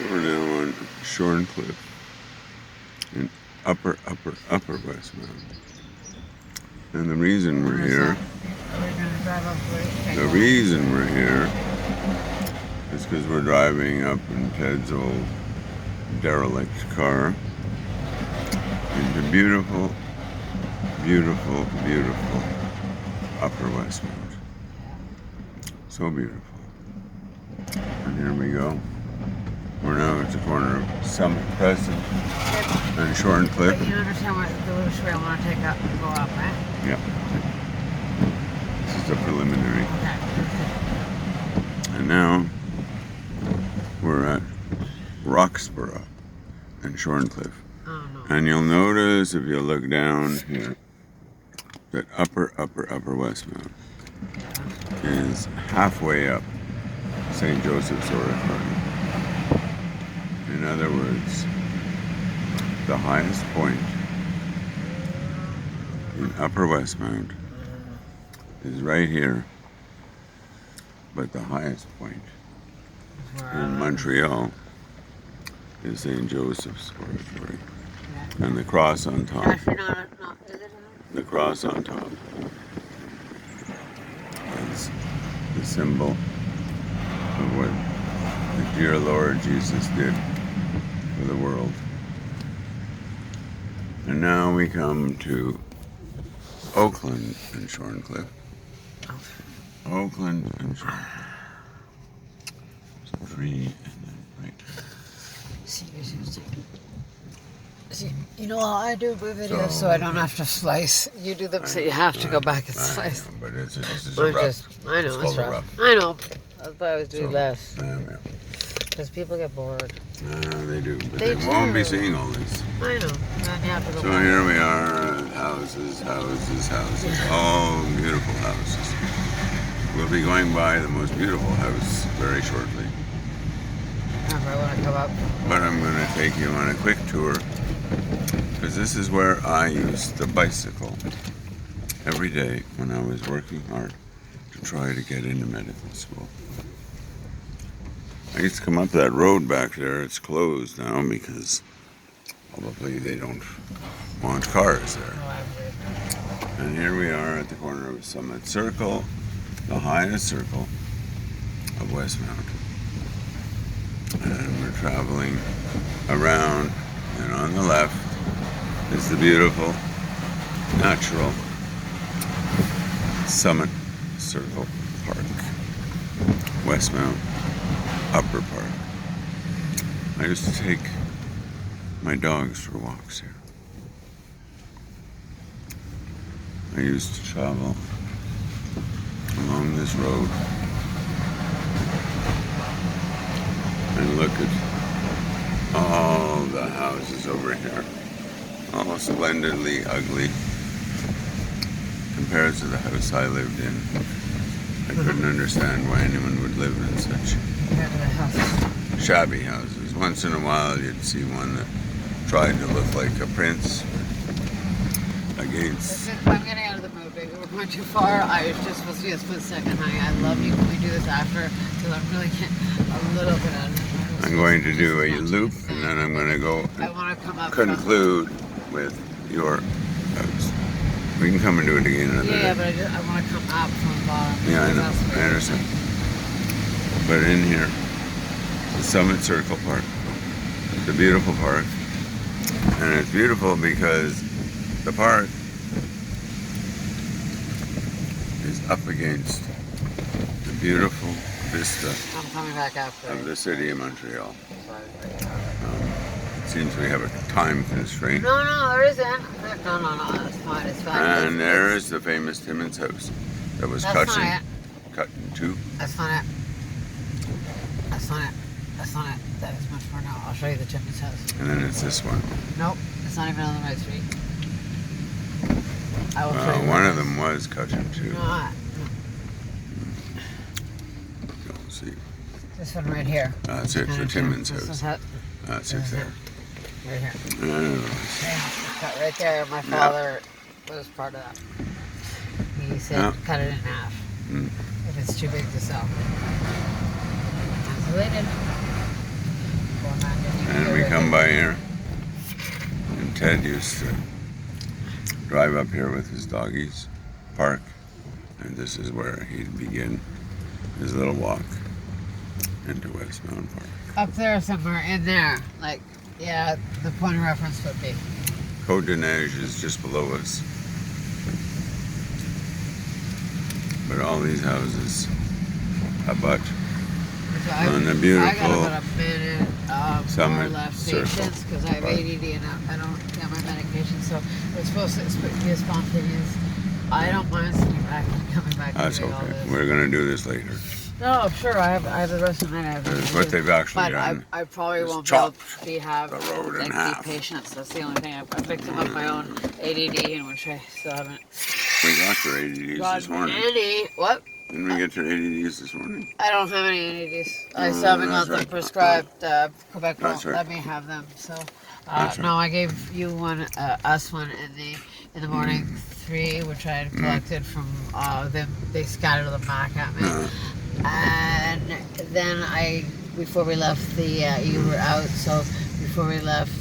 So we're now on Shorncliffe in upper Westmount. And the reason we're here is because we're driving up in Ted's old derelict car into beautiful upper Westmount. So beautiful. And here we go. We're now at the corner of Summit Crescent and Shorncliffe. But you understand what the little trail I want to take up and go up, right? Yeah. This is a preliminary. Okay. And now we're at Roxborough and Shorncliffe. Oh, no. And you'll notice if you look down here that upper Westmount is halfway up St. Joseph's Oratory. In other words, the highest point in upper Westmount is right here, but the highest point in Montreal is St. Joseph's Oratory. Yeah. And the cross on top. Actually, not, is it? The cross on top is the symbol of what the dear Lord Jesus did for the world. And now we come to Oakland and Shorncliffe. Oakland and Shorncliffe. There's a tree and then right there. See, you know, I do my videos so I don't have to slice. You do them so you have to go back and slice. Know, but this is a rough. I know, it's rough. I know. That's why I was doing less. Because people get bored. They do, but they won't be seeing all this. I know. Then you have to go So back. here we are, houses, all beautiful houses. We'll be going by the most beautiful house very shortly. I want to come up. But I'm going to take you on a quick tour, because this is where I used the bicycle every day when I was working hard to try to get into medical school. I used to come up that road back there. It's closed now because probably they don't want cars there. And here we are at the corner of Summit Circle, the highest circle of Westmount. And we're traveling around, and on the left is the beautiful, natural Summit Circle Park, Westmount Upper Park. I used to take my dogs for walks here. I used to travel along this road and look at all the houses over here, all splendidly ugly compared to the house I lived in. I couldn't understand why anyone would live in such shabby houses. Once in a while you'd see one that tried to look like a prince against... I'm getting out of the mood, baby. We're going too far. I was just supposed to be a split second, honey. I love you. Can we do this after? Because I'm really getting a little bit out of it. I'm going to do a loop, and then I'm going to go conclude with your house. We can come and do it again another day. Yeah, but I want to come up from the bottom. Yeah, I know. I understand. But in here, the Summit Circle Park. It's a beautiful park. And it's beautiful because the park is up against the beautiful vista I'm coming back after. of the city of Montreal. It seems we have a time constraint. No, there isn't. No, it's fine. It's fine. And there is the famous Timmins house that was cut in two. That's not it. That is much more now. I'll show you the Timmins house. And then it's this one. Nope, it's not even on the right street. I will show you. One of them was cut in two. No. You'll see. This one right here. That's it, the Timmins house. That's it there. Right here. Oh. Cut right there. My father was part of that. He said cut it in half if it's too big to sell. That's what they did. And we come by here. And Ted used to drive up here with his doggies, park, and this is where he'd begin his little walk into West Mountain Park. Up there somewhere, in there. Like, yeah, the point of reference would be. Côte de Neige is just below us. But all these houses abut So on the I got beautiful about a minute more Summit left Circle. patience because I have ADD and I don't get my medication. So it's supposed to be a spontaneous. I don't mind sitting back and coming back That's and doing all okay. this. We're going to do this later. No, sure. I have the rest of the night. I have That's to what do. they've actually But done. I probably is won't chop be able to have the road in like half. be patient. That's the only thing. I picked up my own ADD, in which I still haven't We got your ADDs this gotten morning. any. What? Didn't we get your ADDs this morning? I don't have any ADDs. I still haven't that's got them right. prescribed. Quebec That's won't right. let me have them. So That's right. no, I gave you one, us one in the morning, 3, which I had collected from them. They scattered them back at me, and then before we left you were out, so before we left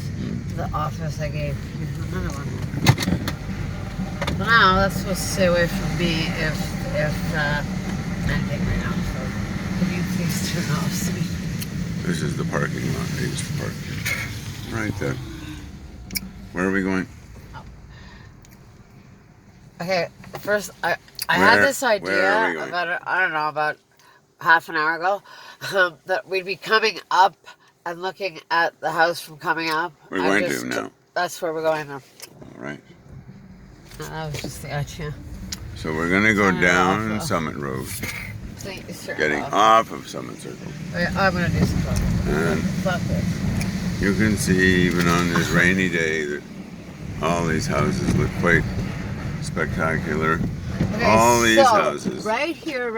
the office, I gave you another one. But now that's supposed to stay away from me if anything right now. So can you please turn off, Sweet? This is the parking lot they used to park in. Right there. Where are we going? Okay, first I had this where are idea we going? about half an hour ago, that we'd be coming up and looking at the house from coming up. We're going to now. That's where we're going now. All right. That was just the idea. So we're going to go Turn it down off, Summit Road, Please turn it getting off. off of Summit Circle. Okay, I'm gonna do some talking. And Fuck this. you can see even on this rainy day that all these houses look quite spectacular. Okay, All these so, houses Right here,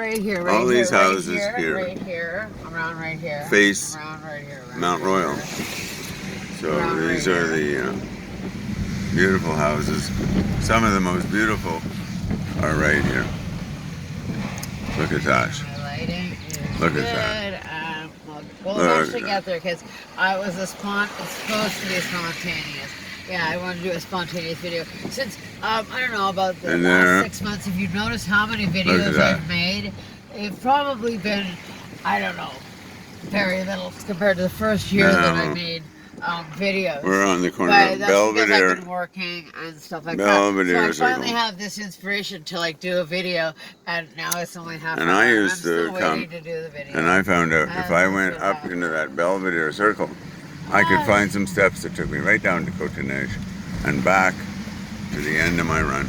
All these houses right here. right here, around right here. face Around right here. Around Mount right Royal. here. So Around these right are the beautiful houses. Some of the most beautiful are right here. Look at that. My lighting is Look at good. that. We'll Look eventually at get there because it's supposed to be spontaneous. Yeah, I want to do a spontaneous video. Since, I don't know about the And last there- 6 months, if you've noticed how many at videos that. I've made, they've probably been, I don't know, very little compared to the first year that I No. made videos. We're on the corner But of that's because I've Belvedere. been working and stuff like Belvedere that. So I finally Circle. have this inspiration to like do a video, and now it's only half And an I hour. used I'm still to come- waiting to do the video. And I found out if I That's went what up happened. into that Belvedere Circle, I could Ah. find some steps that took me right down to Côte de Neige and back to the end of my run.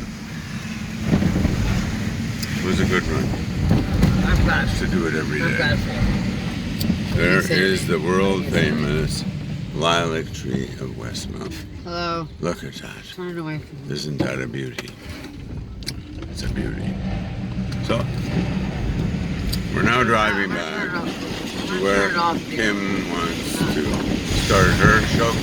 It was a good run. I've got To do it every I've got day. a feeling. There You said is it. the world You said it. famous lilac tree of Westmount. Hello. Look at that. Turn away from me. Isn't that a beauty? It's a beauty. So, we're now driving I'm gonna turn it back off. to I'm where gonna turn it off. Kim wants to start her show.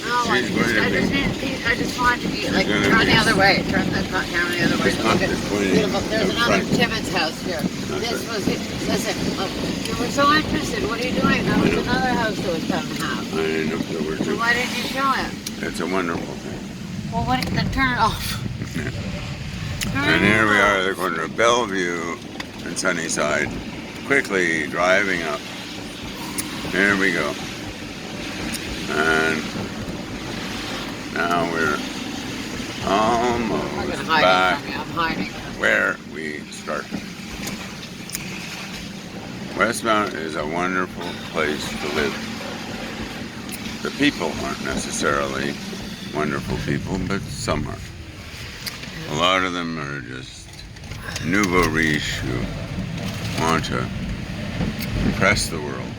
No, I She's just, going to I be- just need, I just want to be like gonna turn be- the other way. Turn the camera the other way. It's not Look at the pointing beautiful. There's in another front. Timmons house here. This right. was it. Listen, look, you were so interested. What are you doing? That was another house that was cut in half. I know there were So two. why didn't you show it? It's a wonderful thing. Well, then turn it off. Turn And it here we are off. at the corner of Bellevue and Sunnyside, quickly driving up. Here we go. And now we're I'm not almost gonna hide back from you. I'm hiding. where we started. Westmount is a wonderful place to live. The people aren't necessarily wonderful people, but some are. A lot of them are just nouveau riche who want to impress the world.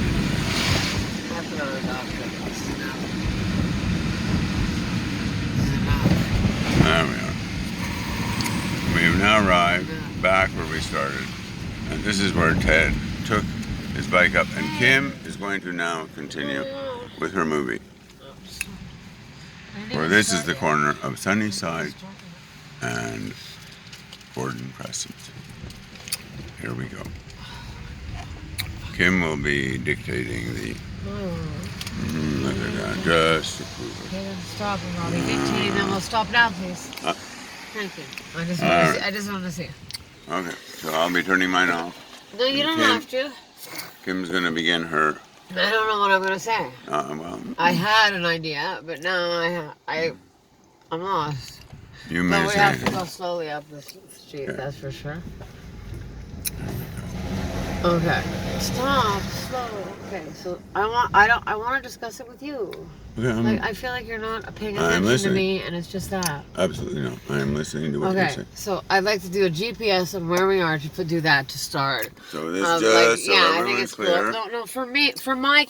I have to go to the doctor. This is enough. This is enough. There we are. We have now arrived back where we started. And this is where Ted took his bike up. And Kim is going to now continue with her movie. Where this is the corner of Sunnyside and Borden Crescent. Here we go. Kim will be dictating the. Look at that, just to prove it. Okay, then stop and I'll be dictating. Then we'll stop now, please. Thank you. I just want to see. Okay, so I'll be turning mine off. No, you don't have to. Kim's gonna begin her. I don't know what I'm gonna say. Well, I had an idea, but now I'm lost. you may But we say. have to go slowly up the street. Okay. That's for sure. Okay. Stop. Slow. Okay. So I want to discuss it with you. Okay, Like I feel like you're not paying I'm attention to listening. me, and it's just that. absolutely no. I am listening to what you Okay. say. So I'd like to do a GPS on where we are to do that to start. So this Like, just so yeah, I think everyone's it's clear. cool. No, for me, for my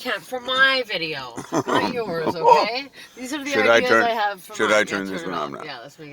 video, not yours. Okay. These are the Should I ideas turn- I have. For should mine. I turn this turn it one off. on now? Yeah, let's make it.